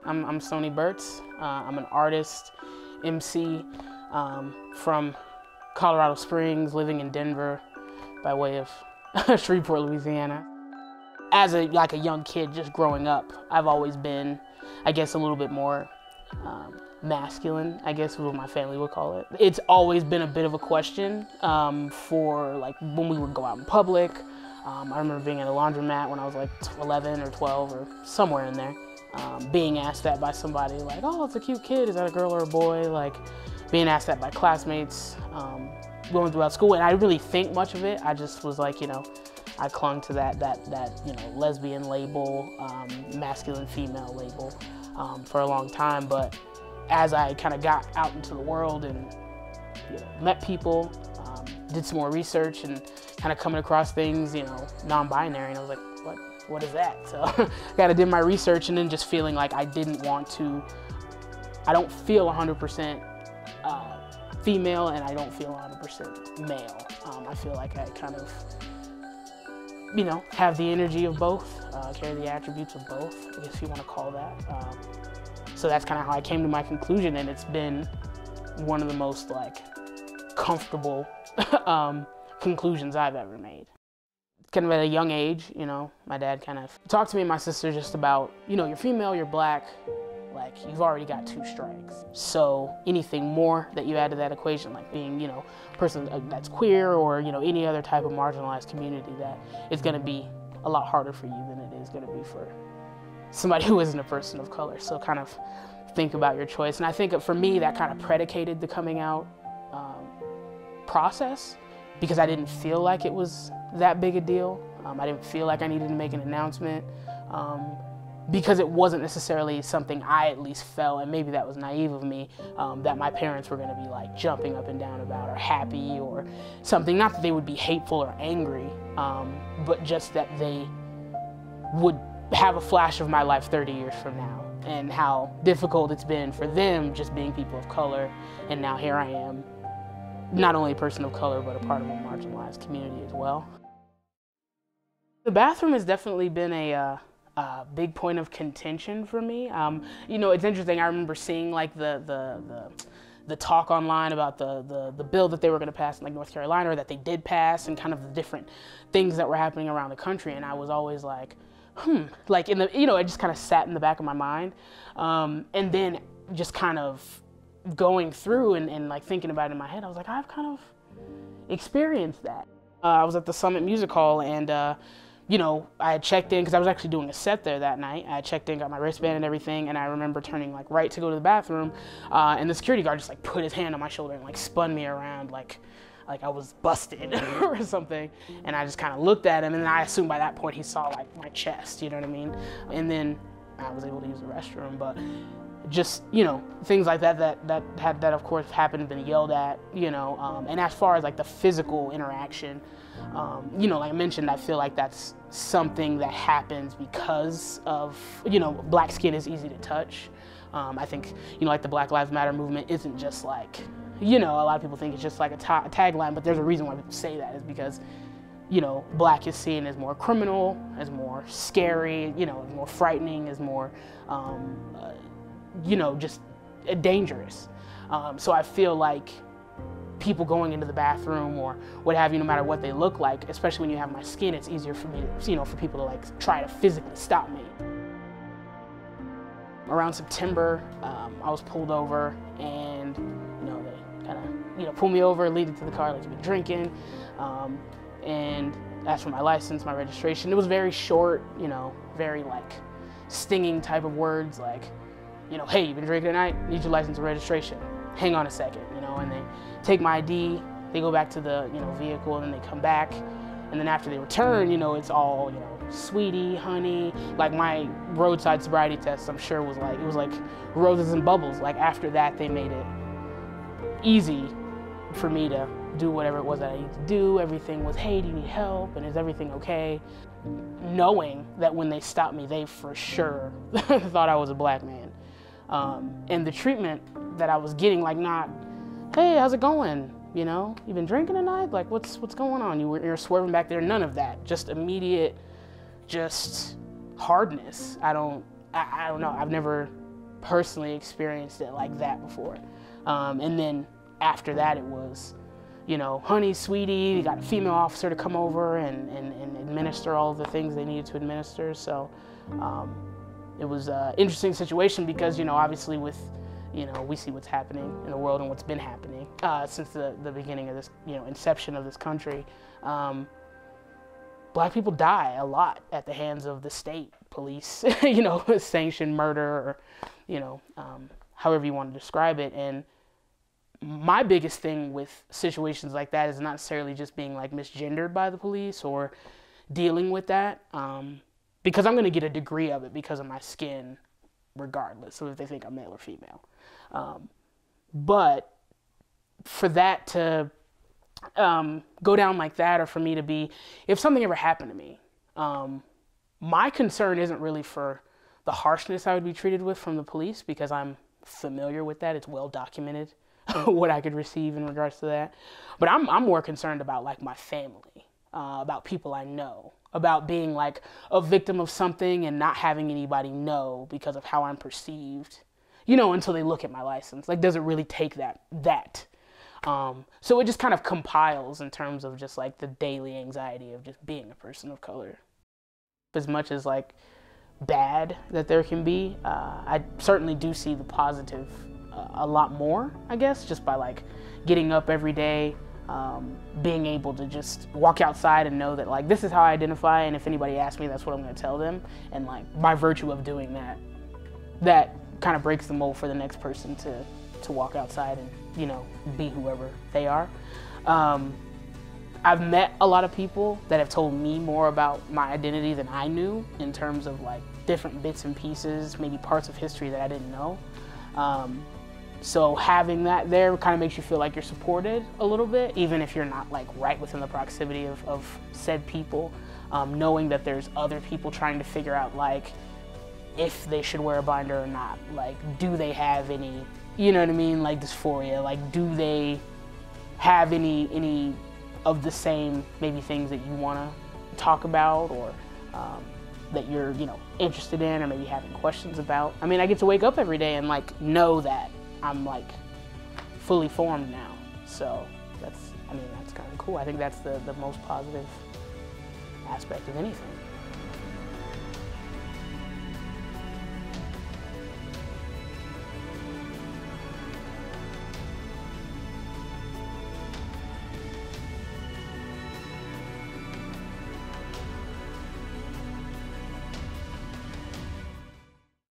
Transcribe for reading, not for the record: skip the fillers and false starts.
I'm Stoney Bertz. I'm an artist, MC, from Colorado Springs, living in Denver by way of Shreveport, Louisiana. As a young kid, just growing up, I've always been, I guess, a little bit more masculine, I guess is what my family would call it. It's always been a bit of a question for like when we would go out in public. I remember being at a laundromat when I was like 11 or 12 or somewhere in there, being asked that by somebody like, oh, it's a cute kid, is that a girl or a boy? Like being asked that by classmates, going throughout school, and I didn't really think much of it. I just was like, you know, I clung to that you know, lesbian label, masculine female label for a long time. But as I kind of got out into the world and you know, met people, did some more research and kind of coming across things, you know, non-binary, and I was like, what is that? So I kind of did my research, and then just feeling like I didn't want to, I don't feel 100% female, and I don't feel 100% male. I feel like I kind of, you know, have the energy of both, carry the attributes of both, I guess you want to call that. So that's kind of how I came to my conclusion, and it's been one of the most like comfortable conclusions I've ever made. Kind of at a young age, you know, my dad kind of talked to me and my sister just about, you know, you're female, you're black, like you've already got 2 strikes. So anything more that you add to that equation, like being, you know, a person that's queer or, you know, any other type of marginalized community, that it's going to be a lot harder for you than it is going to be for somebody who isn't a person of color. So kind of think about your choice. And I think for me, that kind of predicated the coming out process, because I didn't feel like it was that big a deal. I didn't feel like I needed to make an announcement because it wasn't necessarily something I at least felt, and maybe that was naive of me, that my parents were gonna be like jumping up and down about or happy or something. Not that they would be hateful or angry, but just that they would have a flash of my life 30 years from now and how difficult it's been for them just being people of color. And now here I am, not only a person of color, but a part of a marginalized community as well. The bathroom has definitely been a big point of contention for me. You know, it's interesting, I remember seeing like the talk online about the bill that they were gonna pass in like North Carolina, or that they did pass, and kind of the different things that were happening around the country, and I was always like, like in the, you know, it just kind of sat in the back of my mind. And then just kind of going through and like thinking about it in my head, I was like, I've kind of experienced that. I was at the Summit Music Hall, and you know, I had checked in because I was actually doing a set there that night. I checked in, got my wristband and everything, and I remember turning like right to go to the bathroom, and the security guard just like put his hand on my shoulder and like spun me around like I was busted or something. And I just kind of looked at him, and then I assumed by that point he saw like my chest, you know what I mean? And then I was able to use the restroom. But just, you know, things like that of course happened, been yelled at, you know, and as far as like the physical interaction, you know, like I mentioned, I feel like that's something that happens because of, you know, black skin is easy to touch. I think, you know, like the Black Lives Matter movement isn't just like, you know, a lot of people think it's just like a tagline, but there's a reason why people say that, is because, you know, black is seen as more criminal, as more scary, you know, more frightening, as more, you know, just dangerous. So I feel like people going into the bathroom or what have you, no matter what they look like, especially when you have my skin, it's easier for me to, you know, for people to like try to physically stop me. Around September, I was pulled over, and, you know, they kind of, you know, pulled me over, lead it to the car, like, you've been drinking, and asked for my license, my registration. It was very short, you know, very like stinging type of words, like, you know, hey, you've been drinking tonight, need your license and registration. Hang on a second, you know, and they take my ID, they go back to the, you know, vehicle, and then they come back, and then after they return, you know, it's all, you know, sweetie, honey. Like my roadside sobriety test, I'm sure was like, it was like roses and bubbles. Like after that, they made it easy for me to do whatever it was that I needed to do. Everything was, hey, do you need help? And is everything okay? Knowing that when they stopped me, they for sure thought I was a black man. And the treatment that I was getting, like not, hey, how's it going? You know, you been drinking tonight? Like, what's going on? You're swerving back there. None of that. Just immediate, just hardness. I don't know. I've never personally experienced it like that before. And then after that, it was, you know, honey, sweetie, you got a female officer to come over and administer all of the things they needed to administer. So it was an interesting situation because, you know, obviously with, you know, we see what's happening in the world and what's been happening since the beginning of this, you know, inception of this country. Black people die a lot at the hands of the state, police, you know, sanctioned murder, or, you know, however you want to describe it. And my biggest thing with situations like that is not necessarily just being like misgendered by the police or dealing with that, because I'm going to get a degree of it because of my skin, regardless of if they think I'm male or female. But for that to go down like that, or for me to be, if something ever happened to me, my concern isn't really for the harshness I would be treated with from the police, because I'm familiar with that. It's well documented what I could receive in regards to that. But I'm more concerned about like my family, about people I know, about being like a victim of something and not having anybody know because of how I'm perceived, you know, until they look at my license. Like, does it really take that? So it just kind of compiles in terms of just like the daily anxiety of just being a person of color. As much as like bad that there can be, I certainly do see the positive a lot more, I guess, just by like getting up every day, being able to just walk outside and know that like this is how I identify, and if anybody asks me, that's what I'm going to tell them. And like by virtue of doing that, that kind of breaks the mold for the next person to walk outside and, you know, be whoever they are. I've met a lot of people that have told me more about my identity than I knew, in terms of like different bits and pieces, maybe parts of history that I didn't know. So having that there kind of makes you feel like you're supported a little bit, even if you're not like right within the proximity of said people, knowing that there's other people trying to figure out like if they should wear a binder or not. Like, do they have any, you know what I mean, like dysphoria? Like, do they have any of the same maybe things that you want to talk about, or that you're, you know, interested in, or maybe having questions about? I mean, I get to wake up every day and like know that I'm like fully formed now. So that's kind of cool. I think that's the most positive aspect of anything.